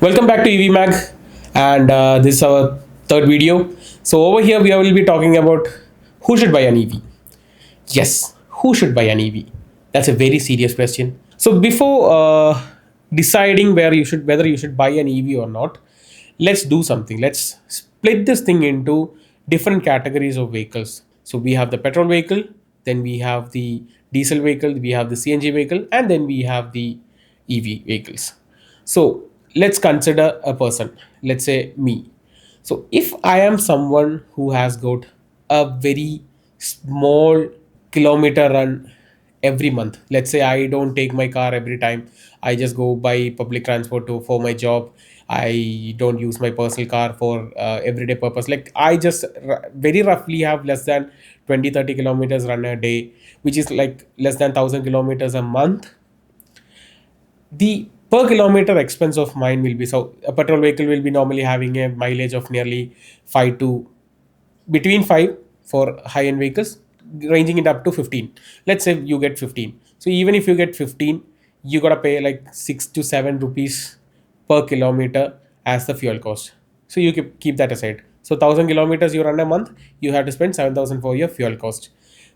Welcome back to EV Mag, and this is our third video. So over here we will be talking about who should buy an EV. Yes, who should buy an EV? That's a very serious question. So before deciding whether you should buy an EV or not, let's do something. Let's split this thing into different categories of vehicles. So we have the petrol vehicle, then we have the diesel vehicle, we have the CNG vehicle, and then we have the EV vehicles. So let's consider a person, let's say me. So if I am someone who has got a very small kilometer run every month, let's say I don't take my car every time, I just go by public transport for my job. I don't use my personal car for everyday purpose. Like I just very roughly have less than 20-30 kilometers run a day, which is like less than 1,000 kilometers a month. The per kilometer expense of mine will be, so a petrol vehicle will be normally having a mileage of nearly 5 to between 5 for high end vehicles, ranging it up to 15. Let's say you get 15, so even if you get 15, you got to pay like 6 to 7 rupees per kilometer as the fuel cost. So you keep that aside. So 1,000 kilometers you run a month, you have to spend 7,000 for your fuel cost.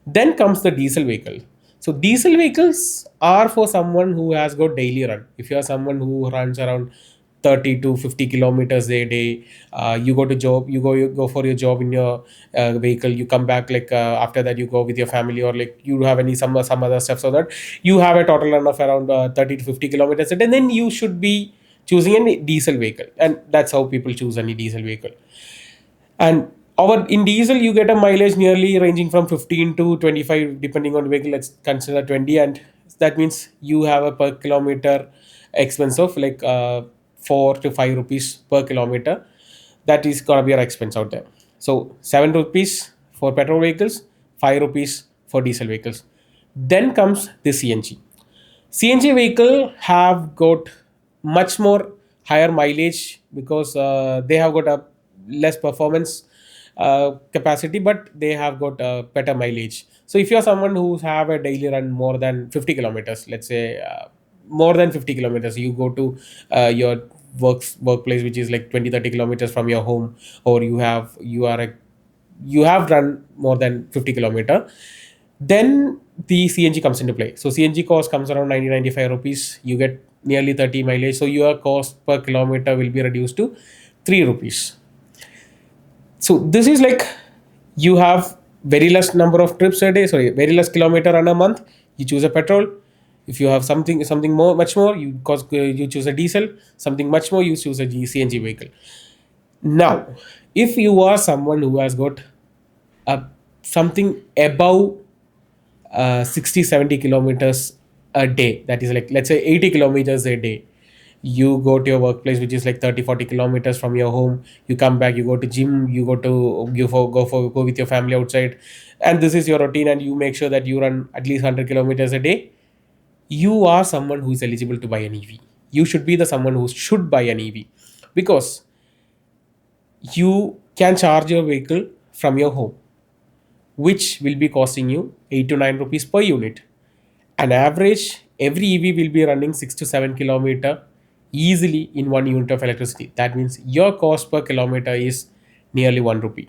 Then comes the diesel vehicle. So diesel vehicles are for someone who has got daily run. If you are someone who runs around 30 to 50 kilometers a day, you go to job, you go for your job in your vehicle, you come back, like after that you go with your family, or like you have some other stuff, so that you have a total run of around 30 to 50 kilometers a day, and then you should be choosing any diesel vehicle, and that's how people choose any diesel vehicle. And our in diesel, you get a mileage nearly ranging from 15 to 25, depending on the vehicle. Let's consider 20, and that means you have a per kilometer expense of like 4 to 5 rupees per kilometer. That is gonna be your expense out there. So 7 rupees for petrol vehicles, 5 rupees for diesel vehicles. Then comes the CNG. CNG vehicle have got much more higher mileage because they have got a less performance capacity, but they have got a better mileage. So if you're someone who have a daily run more than 50 kilometers, let's say more than 50 kilometers, you go to your workplace, which is like 20-30 kilometers from your home, or you have run more than 50 kilometer, then the CNG comes into play. So CNG cost comes around 90-95 rupees. You get nearly 30 mileage. So your cost per kilometer will be reduced to 3 rupees. So this is like you have very less number of trips a day, sorry, very less kilometer on a month. You choose a petrol. If you have something more, much more, you choose a diesel. Something much more, you choose a CNG vehicle. Now, if you are someone who has got a something above 60-70 kilometers a day, that is like let's say 80 kilometers a day, you go to your workplace, which is like 30-40 kilometers from your home, you come back, you go to gym, you go with your family outside, and this is your routine, and you make sure that you run at least 100 kilometers a day, you are someone who is eligible to buy an EV. You should be the someone who should buy an EV, because you can charge your vehicle from your home, which will be costing you 8 to 9 rupees per unit. An average, every EV will be running 6 to 7 kilometer easily in 1 unit of electricity. That means your cost per kilometer is nearly 1 rupee.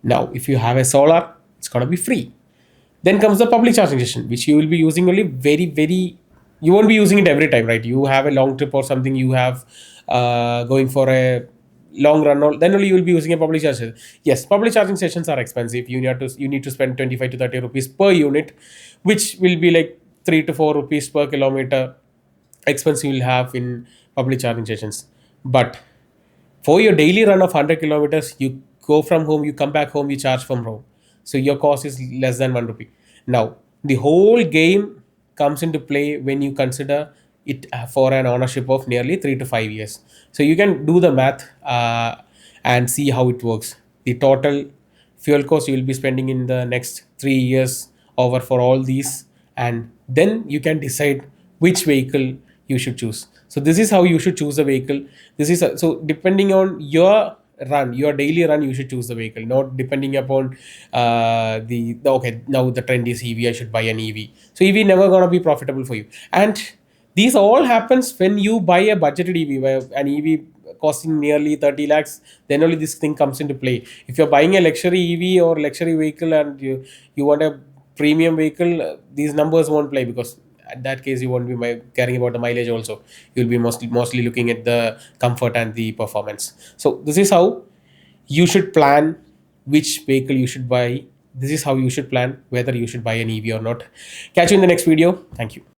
Now, if you have a solar, it's gonna be free. Then comes the public charging station, which you will be using only very. You won't be using it every time, right? You have a long trip or something. You have going for a long run. Then only you will be using a public charging. Yes, public charging stations are expensive. You need to spend 25 to 30 rupees per unit, which will be like 3 to 4 rupees per kilometer expense you will have in public charging stations. But for your daily run of 100 kilometers, you go from home, you come back home, you charge from home. So your cost is less than 1 rupee. Now, the whole game comes into play when you consider it for an ownership of nearly 3 to 5 years. So you can do the math and see how it works. The total fuel cost you will be spending in the next 3 years over for all these, and then you can decide which vehicle you should choose. So this is how you should choose a vehicle. So depending on your daily run, you should choose the vehicle, not depending upon okay, now the trend is EV, I should buy an EV. So EV never gonna be profitable for you. And These all happens when you buy a budgeted EV, where an EV costing nearly 30 lakhs, then only this thing comes into play. If you're buying a luxury EV or luxury vehicle and you want a premium vehicle, these numbers won't play, because at that case you won't be caring about the mileage also. You'll be mostly looking at the comfort and the performance. So this is how you should plan which vehicle you should buy. This is how you should plan whether you should buy an EV or not. Catch you in the next video. Thank you.